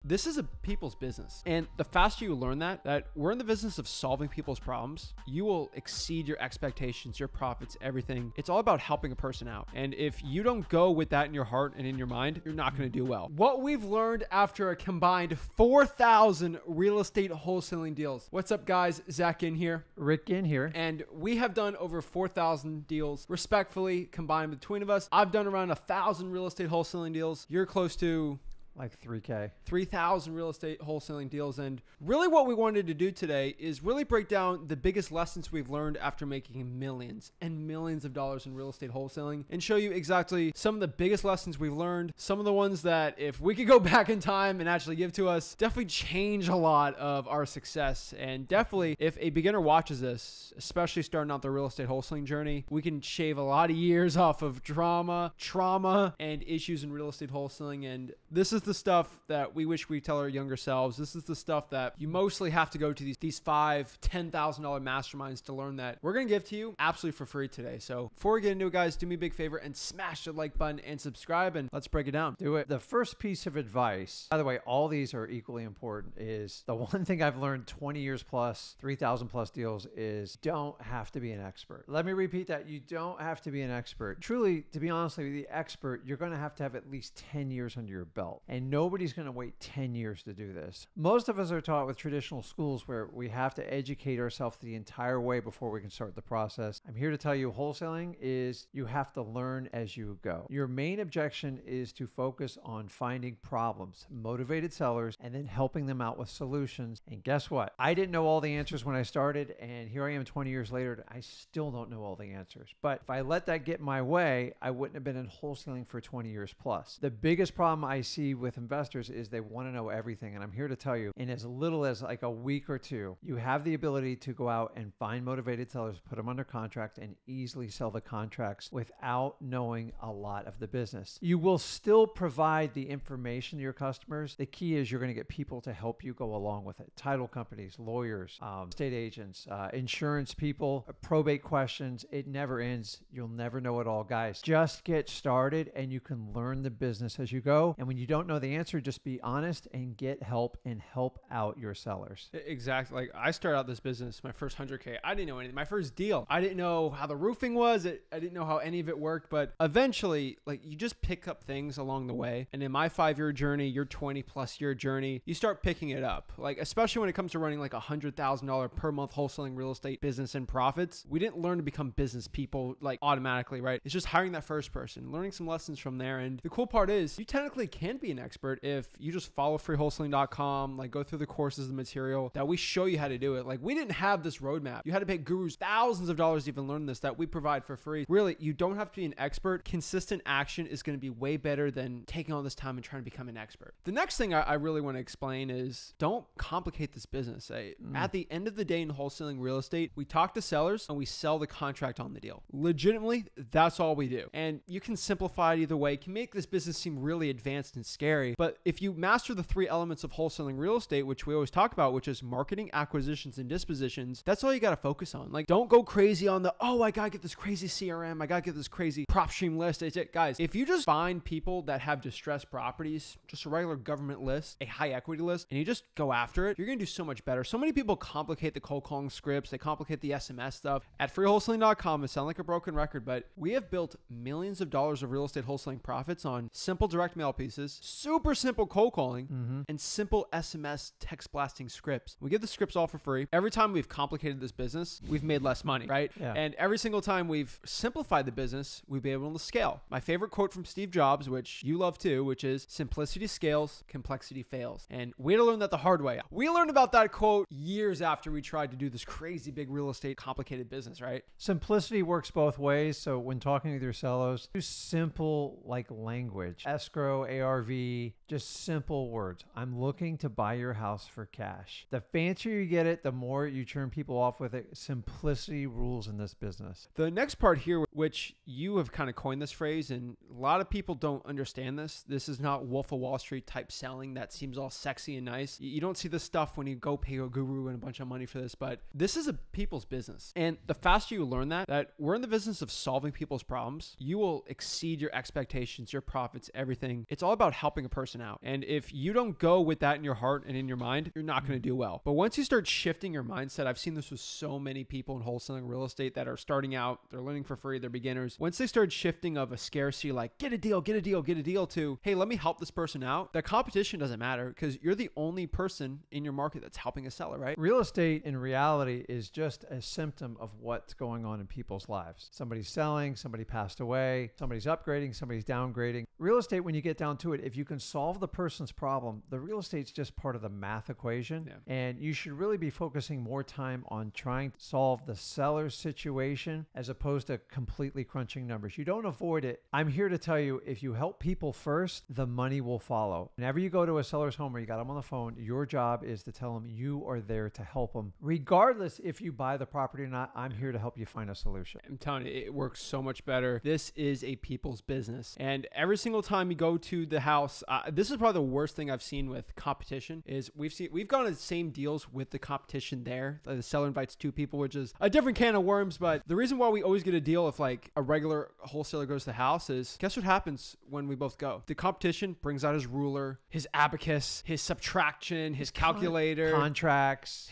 This is a people's business. And the faster you learn that we're in the business of solving people's problems, you will exceed your expectations, your profits, everything. It's all about helping a person out. And if you don't go with that in your heart and in your mind, you're not going to do well. What we've learned after a combined 4,000 real estate wholesaling deals. What's up, guys? Zach Ginn here. Rick Ginn here. And we have done over 4,000 deals respectfully combined between of us. I've done around 1,000 real estate wholesaling deals. You're close to like 3K. 3,000 real estate wholesaling deals. And really what we wanted to do today is really break down the biggest lessons we've learned after making millions and millions of dollars in real estate wholesaling and show you exactly some of the biggest lessons we've learned. Some of the ones that if we could go back in time and actually give to us, definitely change a lot of our success. And definitely if a beginner watches this, especially starting out the real estate wholesaling journey, we can shave a lot of years off of trauma, and issues in real estate wholesaling. And this is the stuff that we wish we tell our younger selves. This is the stuff that you mostly have to go to these $5,000, $10,000 masterminds to learn that we're going to give to you absolutely for free today. So before we get into it, guys, do me a big favor and smash the like button and subscribe, and let's break it down. Do it. The first piece of advice, by the way, all these are equally important, is the one thing I've learned 20 years plus, 3,000 plus deals is don't have to be an expert. Let me repeat that. You don't have to be an expert. Truly, to be honest with you, the expert, you're going to have at least 10 years under your belt. And nobody's going to wait 10 years to do this. Most of us are taught with traditional schools where we have to educate ourselves the entire way before we can start the process. I'm here to tell you wholesaling is you have to learn as you go. Your main objection is to focus on finding problems, motivated sellers, and then helping them out with solutions. And guess what? I didn't know all the answers when I started, and here I am 20 years later. I still don't know all the answers. But if I let that get in my way, I wouldn't have been in wholesaling for 20 years plus. The biggest problem I see with investors is they want to know everything. And I'm here to tell you, in as little as like a week or two, you have the ability to go out and find motivated sellers, put them under contract, and easily sell the contracts without knowing a lot of the business. You will still provide the information to your customers. The key is you're going to get people to help you go along with it. Title companies, lawyers, estate agents, insurance people, probate questions. It never ends. You'll never know it all, guys. Just get started and you can learn the business as you go. And when you don't know the answer, just be honest and get help and help out your sellers. Exactly. Like I started out this business, my first 100K, I didn't know anything. My first deal, I didn't know how the roofing was. I didn't know how any of it worked, but eventually like you just pick up things along the way. And in my 5-year journey, your 20+ year journey, you start picking it up. Like, especially when it comes to running like $100,000 per month wholesaling real estate business and profits, we didn't learn to become business people like automatically, right? It's just hiring that first person, learning some lessons from there. And the cool part is you technically can be an expert if you just follow freewholesaling.com, like go through the courses, the material that we show you how to do it. Like we didn't have this roadmap. You had to pay gurus thousands of dollars to even learn this that we provide for free. Really, you don't have to be an expert. Consistent action is going to be way better than taking all this time and trying to become an expert. The next thing I really want to explain is don't complicate this business. At the end of the day in wholesaling real estate, we talk to sellers and we sell the contract on the deal. Legitimately, that's all we do. And you can simplify it either way. It can make this business seem really advanced and scary. But if you master the 3 elements of wholesaling real estate, which we always talk about, which is marketing, acquisitions, and dispositions, that's all you got to focus on. Like, don't go crazy on I got to get this crazy CRM. I got to get this crazy PropStream list. Guys, if you just find people that have distressed properties, just a regular government list, a high equity list, and you just go after it, you're going to do so much better. So many people complicate the cold calling scripts. They complicate the SMS stuff. At freewholesaling.com, it sounds like a broken record, but we have built millions of dollars of real estate wholesaling profits on simple direct mail pieces, super simple cold calling, and simple SMS text blasting scripts. We give the scripts all for free. Every time we've complicated this business, we've made less money, right? Yeah. And every single time we've simplified the business, we've been able to scale. My favorite quote from Steve Jobs, which you love too, which is simplicity scales, complexity fails. And we had to learn that the hard way. We learned about that quote years after we tried to do this crazy big real estate complicated business, right? Simplicity works both ways. So when talking with your sellers, use simple like language, escrow, ARV, just simple words. I'm looking to buy your house for cash. The fancier you get it, the more you turn people off with it. Simplicity rules in this business. The next part here, which you have kind of coined this phrase, and a lot of people don't understand this. This is not Wolf of Wall Street type selling that seems all sexy and nice. You don't see this stuff when you go pay a guru and a bunch of money for this, but this is a people's business. And the faster you learn that we're in the business of solving people's problems, you will exceed your expectations, your profits, everything. It's all about helping a person person out. And if you don't go with that in your heart and in your mind, you're not going to do well. But once you start shifting your mindset, I've seen this with so many people in wholesaling real estate that are starting out, they're learning for free, they're beginners. Once they start shifting of a scarcity, like get a deal, get a deal, get a deal, to, hey, let me help this person out, the competition doesn't matter because you're the only person in your market that's helping a seller, right? Real estate in reality is just a symptom of what's going on in people's lives. Somebody's selling, somebody passed away, somebody's upgrading, somebody's downgrading. Real estate, when you get down to it, if you can solve the person's problem, the real estate's just part of the math equation. Yeah. And you should really be focusing more time on trying to solve the seller's situation as opposed to completely crunching numbers. You don't avoid it. I'm here to tell you, if you help people first, the money will follow. Whenever you go to a seller's home or you got them on the phone, your job is to tell them you are there to help them. Regardless if you buy the property or not, I'm here to help you find a solution. I'm telling you, it works so much better. This is a people's business. And every single time you go to the house, this is probably the worst thing I've seen with competition is we've gone to the same deals with the competition there. Like the seller invites two people, which is a different can of worms. But the reason why we always get a deal if like a regular wholesaler goes to the house is guess what happens when we both go? The competition brings out his ruler, his abacus, his subtraction, his calculator, contracts,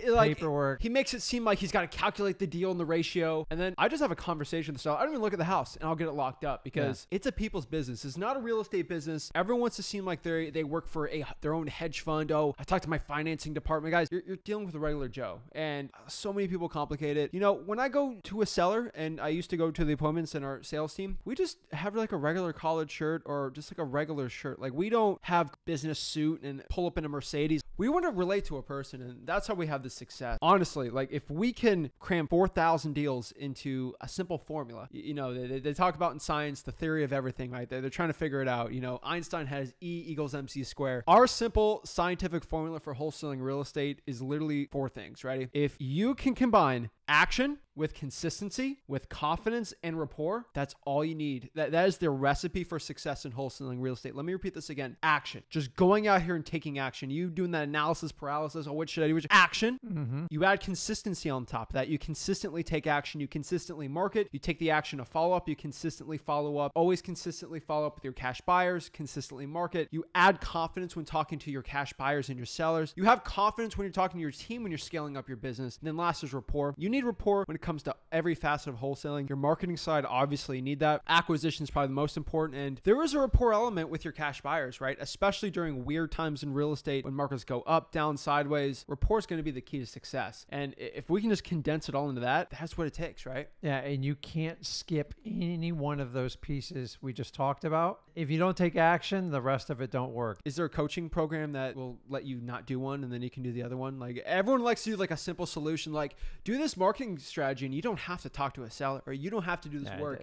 like, paperwork. He makes it seem like he's got to calculate the deal and the ratio. And then I just have a conversation with the seller. I don't even look at the house and I'll get it locked up because it's a people's business. It's not a real estate business. Everyone wants to seem like they work for their own hedge fund. Oh, I talked to my financing department. Guys, you're dealing with a regular Joe. And so many people complicate it. You know, when I go to a seller, and I used to go to the appointments in our sales team, we just have like a regular collared shirt or just like a regular shirt. Like we don't have business suit and pull up in a Mercedes. We want to relate to a person, and that's how we have the success. Honestly, like if we can cram 4,000 deals into a simple formula, you know, they talk about in science, the theory of everything, right? They're trying to figure it out. You know, Einstein has E equals MC squared. Our simple scientific formula for wholesaling real estate is literally 4 things, right? If you can combine action with consistency, with confidence and rapport, that's all you need. That is the recipe for success in wholesaling real estate. Let me repeat this again. Action. Just going out here and taking action. You doing that analysis paralysis. Oh, what should I do? Action. Mm-hmm. You add consistency on top of that. You consistently take action. You consistently market. You take the action to follow up. You consistently follow up. Always consistently follow up with your cash buyers. Consistently market. You add confidence when talking to your cash buyers and your sellers. You have confidence when you're talking to your team when you're scaling up your business. And then last is rapport. You need rapport when it comes to every facet of wholesaling. Your marketing side, obviously, you need that. Acquisition is probably the most important. And there is a rapport element with your cash buyers, right? Especially during weird times in real estate when markets go up, down, sideways. Rapport is going to be the key to success. And if we can just condense it all into that, that's what it takes, right? Yeah, and you can't skip any one of those pieces we just talked about. If you don't take action, the rest of it don't work. Is there a coaching program that will let you not do one and then you can do the other one? Like everyone likes to do like a simple solution, like do this marketing strategy and you don't have to talk to a seller or you don't have to do this work.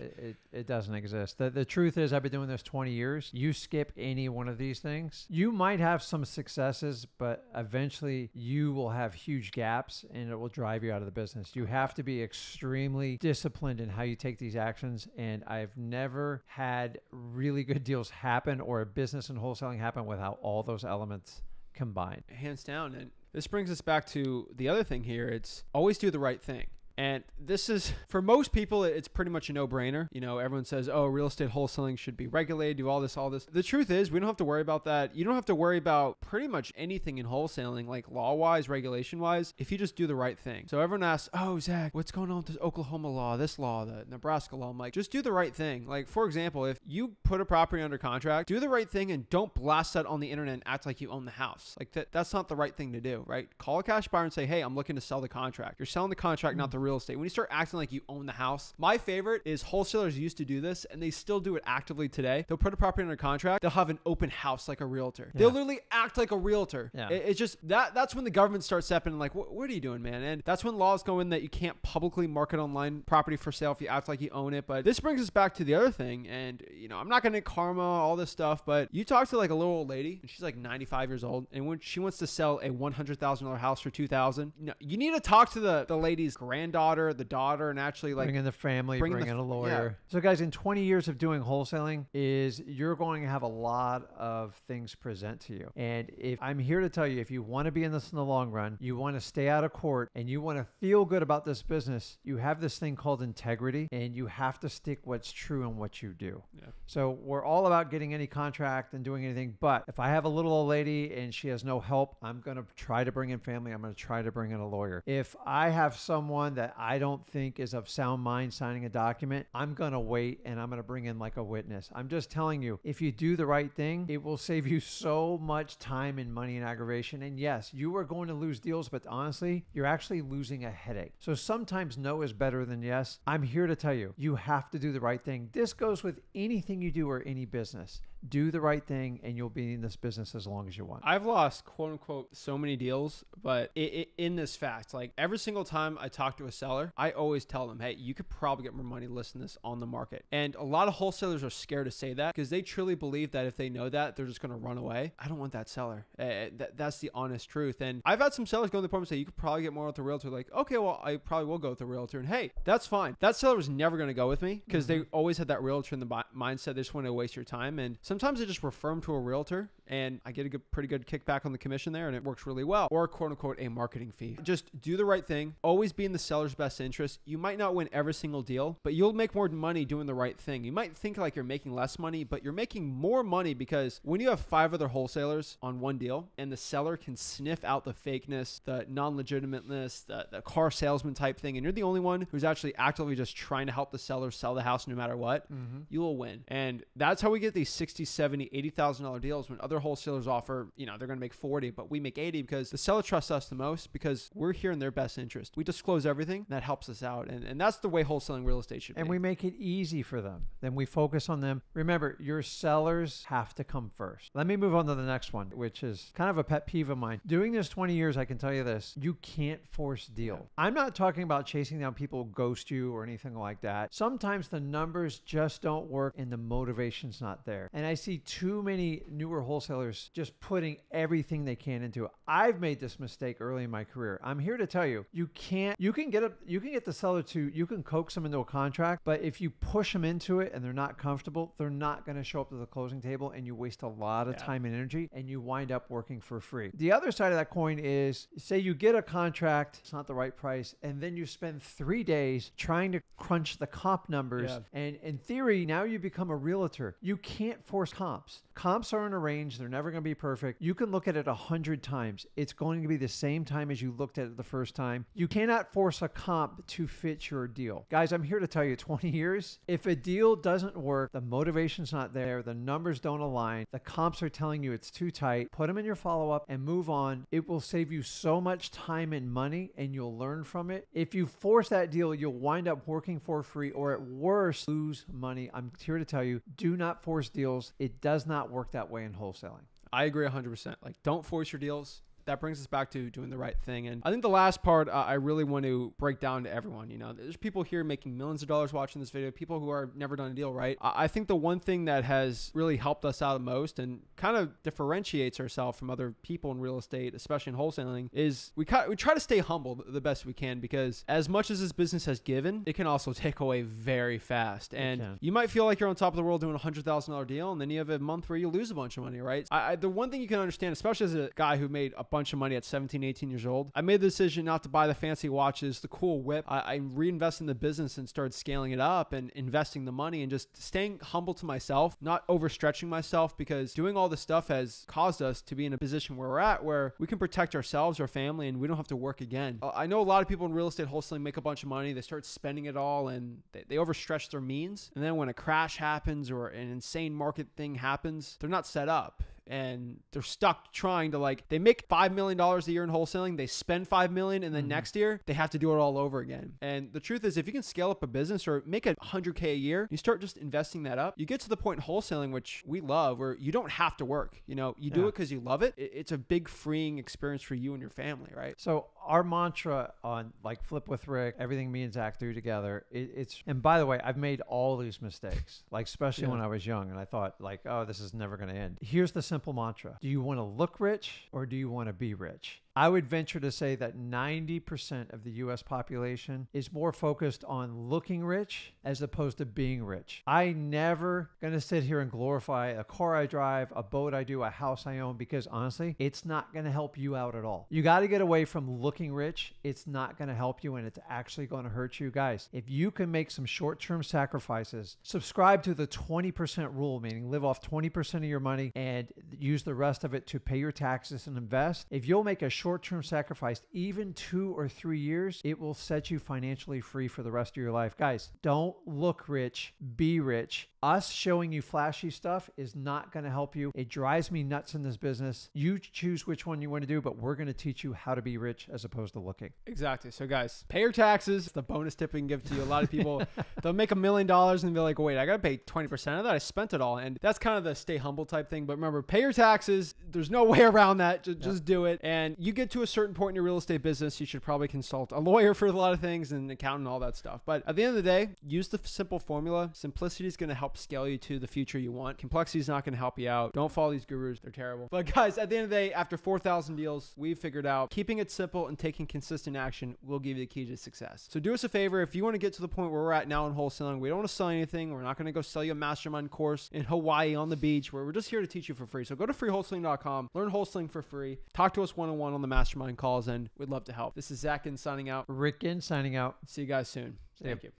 It doesn't exist. The truth is, I've been doing this 20 years. You skip any one of these things, you might have some successes, but eventually you will have huge gaps and it will drive you out of the business. You have to be extremely disciplined in how you take these actions. And I've never had really good deals happen or a business and wholesaling happen without all those elements combined. Hands down. And this brings us back to the other thing here. It's always do the right thing. And this is, for most people, it's pretty much a no-brainer. You know, everyone says, oh, real estate wholesaling should be regulated, do all this. The truth is, we don't have to worry about that. You don't have to worry about pretty much anything in wholesaling, like law-wise, regulation-wise, if you just do the right thing. So everyone asks, oh, Zach, what's going on with this Oklahoma law, this law, the Nebraska law? I'm like, just do the right thing. Like, for example, if you put a property under contract, do the right thing and don't blast that on the internet and act like you own the house. Like, that's not the right thing to do, right? Call a cash buyer and say, hey, I'm looking to sell the contract. You're selling the contract, not the real estate. When you start acting like you own the house, my favorite is wholesalers used to do this and they still do it actively today. They'll put a property under contract. They'll have an open house like a realtor. Yeah. They'll literally act like a realtor. Yeah. It's just that's when the government starts stepping in like, what are you doing, man? And that's when laws go in that you can't publicly market online property for sale if you act like you own it. But this brings us back to the other thing. And, you know, I'm not going to karma, all this stuff, but you talk to like a little old lady and she's like 95 years old. And when she wants to sell a $100,000 house for $2,000, you need to talk to the lady's granddaughter granddaughter, the daughter, and actually like bring in the family, bring in a lawyer. Yeah. So guys, in 20 years of doing wholesaling you're going to have a lot of things present to you. And if I'm here to tell you, if you want to be in this in the long run, you want to stay out of court and you want to feel good about this business, you have this thing called integrity, and you have to stick what's true in what you do. Yeah. So we're all about getting any contract and doing anything. But if I have a little old lady and she has no help, I'm going to try to bring in family. I'm going to try to bring in a lawyer. If I have someone that I don't think is of sound mind signing a document, I'm going to wait and I'm going to bring in like a witness. I'm just telling you, if you do the right thing, it will save you so much time and money and aggravation. And yes, you are going to lose deals, but honestly, you're actually losing a headache. So sometimes no is better than yes. I'm here to tell you, you have to do the right thing. This goes with anything you do or any business. Do the right thing and you'll be in this business as long as you want. I've lost, quote unquote, so many deals, but in this fact, like every single time I talk to a seller, I always tell them, hey, you could probably get more money listing this on the market. And a lot of wholesalers are scared to say that because they truly believe that if they know that, they're just going to run away. I don't want that seller. That's the honest truth. And I've had some sellers go to the appointment and say, you could probably get more with the realtor. Like, okay, well, I probably will go with the realtor. And hey, that's fine. That seller was never going to go with me because they always had that realtor in the mindset. They just want to waste your time. And sometimes I just refer them to a realtor and I get a pretty good kickback on the commission there and it works really well. Or quote unquote, a marketing fee. Just do the right thing. Always be in the seller's best interest. You might not win every single deal, but you'll make more money doing the right thing. You might think like you're making less money, but you're making more money because when you have 5 other wholesalers on one deal and the seller can sniff out the fakeness, the non-legitimateness, the car salesman type thing, and you're the only one who's actually actively just trying to help the seller sell the house no matter what, you will win. And that's how we get these $60,000, $70,000, $80,000 deals when other wholesalers offer, they're going to make 40, but we make 80 because the seller trusts us the most because we're here in their best interest. We disclose everything and that helps us out. And that's the way wholesaling real estate should be. And we make it easy for them. Then we focus on them. Remember, your sellers have to come first. Let me move on to the next one, which is kind of a pet peeve of mine. Doing this 20 years, I can tell you this, you can't force deal. Yeah. I'm not talking about chasing down people who ghost you or anything like that. Sometimes the numbers just don't work and the motivation's not there. And I see too many newer wholesalers just putting everything they can into it. I've made this mistake early in my career. I'm here to tell you, you can get the seller you can coax them into a contract, but if you push them into it and they're not comfortable, they're not going to show up to the closing table and you waste a lot of time and energy and you wind up working for free. The other side of that coin is, say you get a contract, it's not the right price, and then you spend 3 days trying to crunch the comp numbers. Yeah. And in theory, now you become a realtor. You can't force comps. Comps are in a range. They're never going to be perfect. You can look at it 100 times. It's going to be the same time as you looked at it the first time. You cannot force a comp to fit your deal. Guys, I'm here to tell you 20 years, if a deal doesn't work, the motivation's not there, the numbers don't align, the comps are telling you it's too tight, put them in your follow-up and move on. It will save you so much time and money and you'll learn from it. If you force that deal, you'll wind up working for free or at worst, lose money. I'm here to tell you, do not force deals. It does not work that way in wholesaling. I agree 100%. Like, don't force your deals. That brings us back to doing the right thing. And I think the last part I really want to break down to everyone. There's people here making millions of dollars watching this video, people who are never done a deal, right? I think the one thing that has really helped us out the most and kind of differentiates ourselves from other people in real estate, especially in wholesaling, is we try to stay humble the best we can, because as much as this business has given, it can also take away very fast. And you might feel like you're on top of the world doing a $100,000 deal, and then you have a month where you lose a bunch of money, right? The one thing you can understand, especially as a guy who made a bunch of money at 17, 18 years old, I made the decision not to buy the fancy watches, the cool whip. I reinvested in the business and started scaling it up and investing the money and just staying humble to myself, not overstretching myself, because doing all this stuff has caused us to be in a position where we're at, where we can protect ourselves, our family, and we don't have to work again. I know a lot of people in real estate wholesaling make a bunch of money, they start spending it all, and they overstretch their means. And then when a crash happens or an insane market thing happens, they're not set up. And they're stuck trying to, they make $5 million a year in wholesaling, they spend $5 million, and then next year they have to do it all over again. And the truth is, if you can scale up a business or make $100K a year, you start just investing that up, you get to the point in wholesaling, which we love, where you don't have to work. You do it because you love it. It's a big freeing experience for you and your family, right? So our mantra on like Flip with Rick, everything me and Zach do together, it's, and by the way, I've made all these mistakes, like especially when I was young and I thought like, oh, this is never going to end. Here's the simple mantra. Do you want to look rich or do you want to be rich? I would venture to say that 90% of the US population is more focused on looking rich as opposed to being rich. I never going to sit here and glorify a car I drive, a boat I do, a house I own, because honestly, it's not going to help you out at all. You got to get away from looking rich. It's not going to help you and it's actually going to hurt you. Guys, if you can make some short-term sacrifices, subscribe to the 20% rule, meaning live off 20% of your money and use the rest of it to pay your taxes and invest. If you'll make a short-term sacrifice, even 2 or 3 years, it will set you financially free for the rest of your life. Guys, don't look rich, be rich. Us showing you flashy stuff is not going to help you. It drives me nuts in this business. You choose which one you want to do, but we're going to teach you how to be rich as opposed to looking. Exactly. So guys, pay your taxes. The bonus tip we can give to you. A lot of people, they'll make $1 million and they're like, wait, I got to pay 20% of that. I spent it all. And that's kind of the stay humble type thing. But remember, pay your taxes. There's no way around that. Just do it. And you get to a certain point in your real estate business, you should probably consult a lawyer for a lot of things and accountant and all that stuff. But at the end of the day, use the simple formula. Simplicity is going to help scale you to the future you want. Complexity is not going to help you out. Don't follow these gurus. They're terrible. But guys, at the end of the day, after 4,000 deals, we've figured out keeping it simple and taking consistent action will give you the key to success. So do us a favor. If you want to get to the point where we're at now in wholesaling, we don't want to sell anything. We're not going to go sell you a mastermind course in Hawaii on the beach where we're just here to teach you for free. So go to freewholesaling.com, learn wholesaling for free, talk to us one-on-one on the mastermind calls, and we'd love to help. This is Zach Ginn signing out. Rick Ginn signing out. See you guys soon. Thank you.